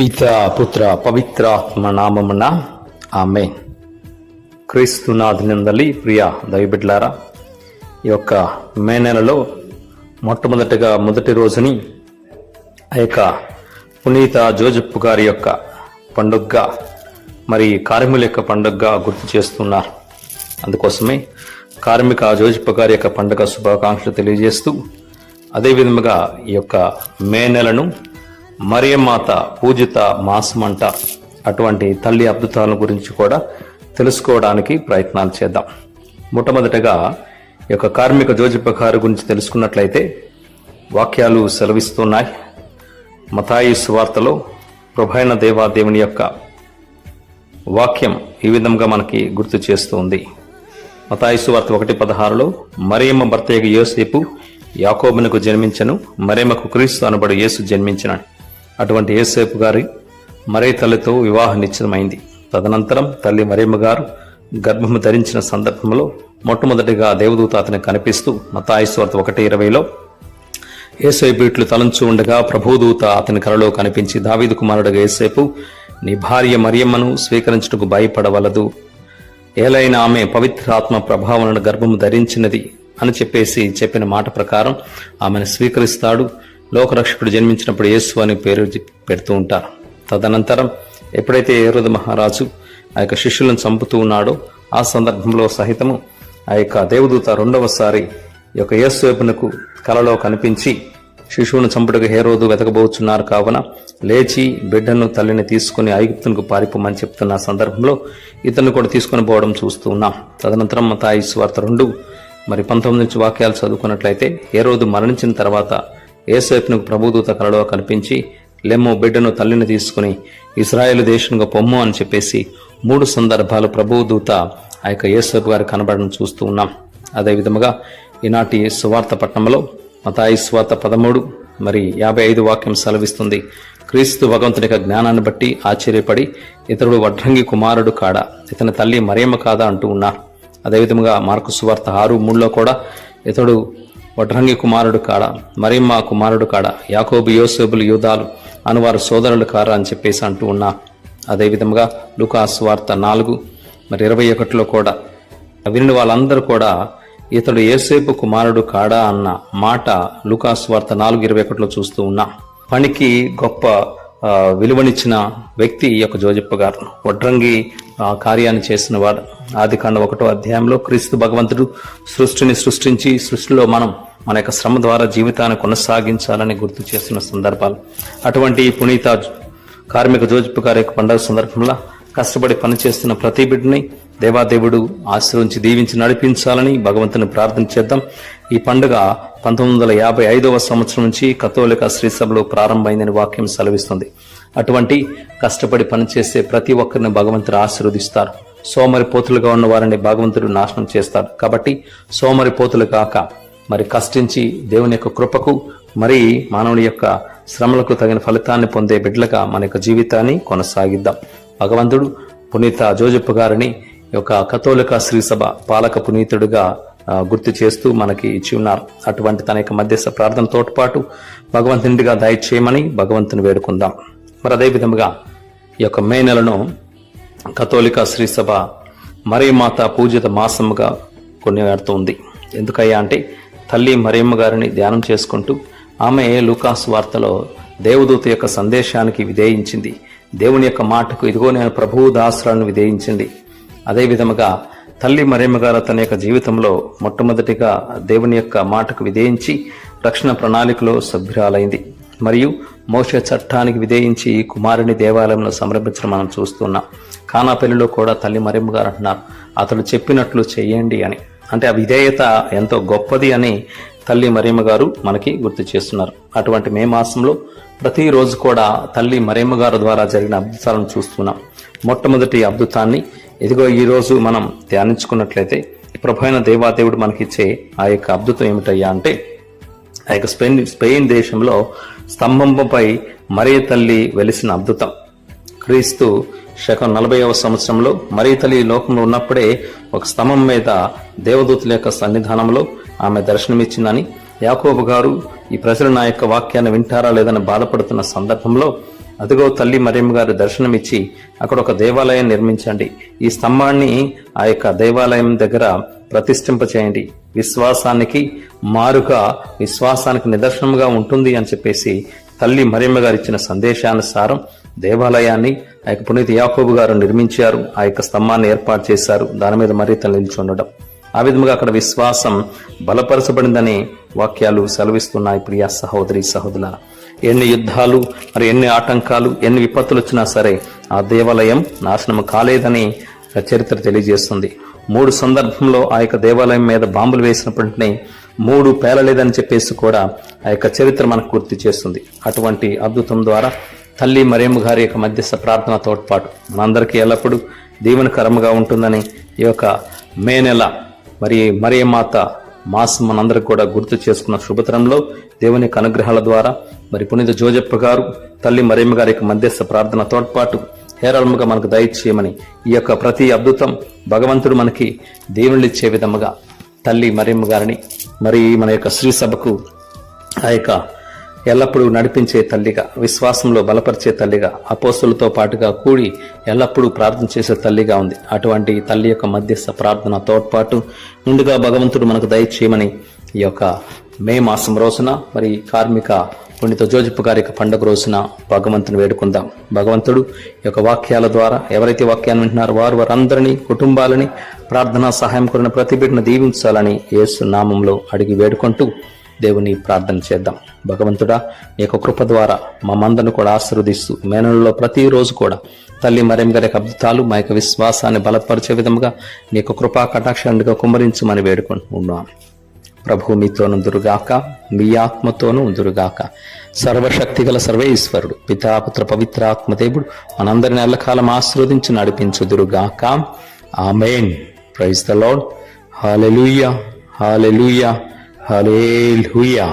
పిత పుత్ర పవిత్రాత్మ నామమున ఆమేన్. క్రీస్తునాథునందలి ప్రియ దైవబిడ్లారా, ఈ యొక్క మే నెలలో మొట్టమొదటిగా మొదటి రోజుని ఆ యొక్క పునీత జోజెఫ్ గారి యొక్క పండుగగా, మరి కార్మికుల యొక్క పండుగగా గుర్తు చేస్తున్నారు. అందుకోసమే కార్మిక జోజెఫ్ గారి యొక్క పండుగ శుభాకాంక్షలు తెలియజేస్తూ, అదేవిధముగా ఈ యొక్క మే నెలను మరియమాత పూజిత మాసం అంట. అటువంటి తల్లి అద్భుతాల గురించి కూడా తెలుసుకోవడానికి ప్రయత్నాలు చేద్దాం. మొట్టమొదటగా ఈ యొక్క కార్మిక జోజెఫ్ గారి గురించి తెలుసుకున్నట్లయితే వాక్యాలు సెలవిస్తున్నాయి. మతాయి సువార్తలో ప్రభైన దేవాదేవుని యొక్క వాక్యం ఈ విధంగా మనకి గుర్తు చేస్తుంది. మతాయి సువార్త 1:16లో మరియమ్మ భర్తయ్య యోసేపు యాకోబునకు జన్మించను, మరియమ్మకు క్రీస్తు అనబడు యేసు జన్మించినాడు. అటువంటి యేసేపు గారి మరియ తల్లితో వివాహ నిశ్చయమైంది. తదనంతరం తల్లి మరియమ్మ గారు గర్భము ధరించిన సందర్భంలో మొట్టమొదటిగా దేవదూత అతనికి కనిపిస్తూ మతాయి సువార్త 1:20లో యేసేపు ఇట్లు తలంచు ఉండగా ప్రభుదూత అతని కలలో కనిపించి, దావీదు కుమారుడుగా యేసేపు, నీ భార్య మరియమ్మను స్వీకరించుటకు భయపడవలదు, ఏలైనా ఆమె పవిత్రాత్మ ప్రభావములను గర్భము ధరించినది అని చెప్పిన మాట ప్రకారం ఆమెను స్వీకరిస్తాడు. లోకరక్షకుడు జన్మించినప్పుడు యేసు అని పేరు పెడుతూ ఉంటారు. తదనంతరం ఎప్పుడైతే హేరోదు మహారాజు ఆ యొక్క శిష్యులను చంపుతూ ఉన్నాడో ఆ సందర్భంలో సహితము ఆ యొక్క దేవదూత రెండవసారి ఈ యొక్క యేసేపునకు కలలో కనిపించి, శిశువును చంపుటకు హేరోదు వెతకబోచున్నారు కావున లేచి బిడ్డను తల్లిని తీసుకుని ఐగుప్తునకు పారిపోమని చెప్తున్న సందర్భంలో ఇతను కూడా తీసుకుని పోవడం చూస్తూ ఉన్నాం. తదనంతరం మతాయి సువార్త 2:19 నుంచి వాక్యాలు చదువుకున్నట్లయితే, హేరోదు మరణించిన తర్వాత యేసేపునకు ప్రభుదూత కలలో కనిపించి, లెమ్ము బిడ్డను తల్లిని తీసుకుని ఇశ్రాయేలు దేశంగా పొమ్ము అని 3 సందర్భాలు ప్రభుదూత ఆ యొక్క యేసేపు గారు కనబడడం చూస్తూ ఉన్నాం. అదేవిధముగా ఈనాటి సువార్త పట్టణంలో మతాయి సువార్త 13:55 వాక్యం సెలవిస్తుంది. క్రీస్తు భగవంతుని యొక్క జ్ఞానాన్ని బట్టి ఆశ్చర్యపడి, ఇతరుడు వడ్రంగి కుమారుడు కాడా, ఇతని తల్లి మరియమ్మ కాదా అంటూ ఉన్నారు. అదేవిధముగా మార్కు సువార్త 6:3లో కూడా ఇతడు వడ్రంగి కుమారుడు కాడా, మరియమ్మ కుమారుడు కాడా, యాకోబు యోసేపులు యూదాలు అనువారు సోదరులు కారా అని అంటూ ఉన్నా. అదేవిధముగా లూకా సువార్త 4:21లో కూడా విని వాళ్ళందరూ కూడా ఇతడు యేసేపు కుమారుడు కాడా అన్న మాట లూకా సువార్త 4:21లో చూస్తూ ఉన్నా. పనికి గొప్ప విలువనిచ్చిన వ్యక్తి ఈ యొక్క జోజెఫ్ గారు. వడ్రంగి కార్యాన్ని చేసిన వాడు. ఆదికాండం 1వ అధ్యాయంలో క్రీస్తు భగవంతుడు సృష్టిని సృష్టించి సృష్టిలో మన యొక్క శ్రమ ద్వారా జీవితాన్ని కొనసాగించాలని గుర్తు చేస్తున్న సందర్భాలు. అటువంటి పునీత కార్మిక జోజెఫ్ గారి యొక్క పండుగ సందర్భంలో కష్టపడి పనిచేస్తున్న ప్రతి బిడ్డని దేవాదేవుడు ఆశీర్వించి దీవించి నడిపించాలని భగవంతుని ప్రార్థన చేద్దాం. ఈ పండుగ 1955వ సంవత్సరం నుంచి కథోలిక శ్రీసభలో ప్రారంభమైందని వాక్యం సెలవిస్తుంది. అటువంటి కష్టపడి పనిచేసే ప్రతి ఒక్కరిని భగవంతుడు ఆశీర్వదిస్తారు. సోమరి పోతులుగా ఉన్న వారిని భగవంతుడు నాశనం చేస్తాడు. కాబట్టి సోమరి పోతులు కాక మరి కష్టించి దేవుని యొక్క కృపకు, మరి మానవుని యొక్క శ్రమలకు తగిన ఫలితాన్ని పొందే బిడ్డలుగా మన యొక్క జీవితాన్ని కొనసాగిద్దాం. భగవంతుడు పునీత జోజెఫ్ గారిని యొక్క కథోలిక శ్రీసభ పాలక పునీతుడిగా గుర్తు చేస్తూ మనకి ఇచ్చి ఉన్నారు. అటువంటి తన యొక్క మధ్యస్థ ప్రార్థన తోడ్పాటు భగవంతునిగా దయచేయమని భగవంతుని వేడుకుందాం. మరి అదేవిధముగా ఈ యొక్క మే నెలను కథోలిక శ్రీసభ మరియమాత పూజిత మాసముగా కొనియాడుతుంది. ఎందుకయ్యా అంటే తల్లి మరియమ్మ గారిని ధ్యానం చేసుకుంటూ ఆమె లూకా సువార్తలో దేవదూత యొక్క సందేశానికి విధేయించింది. దేవుని యొక్క మాటకు ఇదిగో నేను ప్రభువు దాసురాలను విధేయించింది. అదేవిధముగా తల్లి మరియమ్మ గారు తన యొక్క జీవితంలో మొట్టమొదటిగా దేవుని యొక్క మాటకు విధేయించి రక్షణ ప్రణాళికలో సభ్యురాలైంది. మరియు మోషే చట్టానికి విధేయించి కుమారుని దేవాలయంలో సంరక్షించడం మనం చూస్తున్నాం. కానా పెళ్లిలో కూడా తల్లి మరియమ్మ గారు అంటున్నారు, అతడు చెప్పినట్లు చెయ్యండి అని. అంటే ఆ విధేయత ఎంతో గొప్పది అని తల్లి మరియమ్మ గారు మనకి గుర్తు చేస్తున్నారు. అటువంటి మే మాసంలో ప్రతిరోజు కూడా తల్లి మరియమ్మ గారు ద్వారా జరిగిన అద్భుతాలను చూస్తున్నాం. మొట్టమొదటి అద్భుతాన్ని ఇదిగో ఈరోజు మనం ధ్యానించుకున్నట్లయితే, ప్రభువైన దేవాదేవుడు మనకిచ్చే ఆ యొక్క అద్భుతం ఏమిటయ్యా అంటే, ఆ యొక్క స్పెయిన్ దేశంలో స్తంభంపై మరియ తల్లి వెలిసిన అద్భుతం. క్రీస్తు శకం 40వ సంవత్సరంలో మరియ తల్లి లోకంలో ఉన్నప్పుడే ఒక స్తంభం మీద దేవదూతుల యొక్క సన్నిధానంలో ఆమె దర్శనమిచ్చిందని, యాకోబు గారు ఈ ప్రజలు నా యొక్క వాక్యాన్ని వింటారా లేదని బాధపడుతున్న సందర్భంలో అదిగో తల్లి మరియమ్మ గారు దర్శనమిచ్చి అక్కడ ఒక దేవాలయం నిర్మించండి, ఈ స్తంభాన్ని ఆ యొక్క దేవాలయం దగ్గర ప్రతిష్ఠింప చేయండి, విశ్వాసానికి మారుగా విశ్వాసానికి నిదర్శనంగా ఉంటుంది అని చెప్పేసి తల్లి మరియమ్మ గారు ఇచ్చిన సందేశానుసారం దేవాలయాన్ని ఆ యొక్క పునీత యాకోబు గారు నిర్మించారు. ఆ యొక్క స్తంభాన్ని ఏర్పాటు చేశారు. దాని మీద మరీ నిలిచి ఉండడం, ఆ విధముగా అక్కడ విశ్వాసం బలపరచబడిందని వాక్యాలు సెలవిస్తున్నాయి. ప్రియ సహోదరి సహోదరుల, ఎన్ని యుద్ధాలు మరి ఎన్ని ఆటంకాలు ఎన్ని విపత్తులు వచ్చినా సరే ఆ దేవాలయం నాశనం కాలేదని చరిత్ర తెలియజేస్తుంది. 3 సందర్భంలో ఆ యొక్క దేవాలయం మీద బాంబులు వేసినప్పటికీ 3 పేలలేదని చెప్పేసి కూడా ఆ యొక్క చరిత్ర మనకు గుర్తు చేస్తుంది. అటువంటి అద్భుతం ద్వారా తల్లి మరియమ్మ గారి యొక్క మధ్యస్థ ప్రార్థన తోడ్పాటు మనందరికీ ఎల్లప్పుడూ దీవెనకరముగా ఉంటుందని ఈ యొక్క మే నెల మరి మరియమాత మాసం మనందరికి కూడా గుర్తు చేసుకున్న శుభతరంలో దేవుని యొక్క అనుగ్రహాల ద్వారా మరి పునీత జోజప్ప గారు తల్లి మరియమ్మ గారి యొక్క మధ్యస్థ ప్రార్థన తోడ్పాటు హేరాళముగా మనకు దయచేయమని, ఈ యొక్క ప్రతి అద్భుతం భగవంతుడు మనకి దేవుళ్ళిచ్చే విధముగా తల్లి మరియమ్మ గారిని మరి మన యొక్క శ్రీ సభకు ఆ యొక్క ఎల్లప్పుడూ నడిపించే తల్లిగా, విశ్వాసంలో బలపరిచే తల్లిగా, అపోస్తులతో పాటుగా కూడి ఎల్లప్పుడూ ప్రార్థన చేసే తల్లిగా ఉంది. అటువంటి తల్లి యొక్క మధ్యస్థ ప్రార్థన తోడ్పాటు ముందుగా భగవంతుడు మనకు దయచేయమని ఈ యొక్క మే మాసం రోజున మరి కార్మిక పునీత జోజప్ప గారి యొక్క పండుగ రోజున భగవంతుని వేడుకుందాం. భగవంతుడు ఈ యొక్క వాక్యాల ద్వారా ఎవరైతే వాక్యాన్ని వింటున్నారో వారందరినీ, కుటుంబాలని, ప్రార్థనా సహాయం కోరిన ప్రతి బిడ్డను దీవించాలని యేసు నామంలో అడిగి వేడుకుంటూ దేవుని ప్రార్థన చేద్దాం. భగవంతుడా, నీ యొక్క కృప ద్వారా మమ్మందరిని కూడా ఆశీర్వదిస్తూ మేనలలో ప్రతిరోజు కూడా తల్లి మరియమ్మ గారి యొక్క అద్భుతాలు మా యొక్క విశ్వాసాన్ని బలపరిచే విధముగా నీ యొక్క కృపా కటాక్షంగా కుమ్మరించమని వేడుకుంటున్నాం. ప్రభు మీతోనుందురుగాక, మీ ఆత్మతోనూ ఉందురుగాక. సర్వశక్తి గల సర్వేశ్వరుడు పితాపుత్ర పవిత్ర ఆత్మదేవుడు మనందరిని ఎల్లకాలం ఆశీర్వదించి నడిపించుదురుగాక. Amen. Praise the Lord. Hallelujah, hallelujah, hallelujah.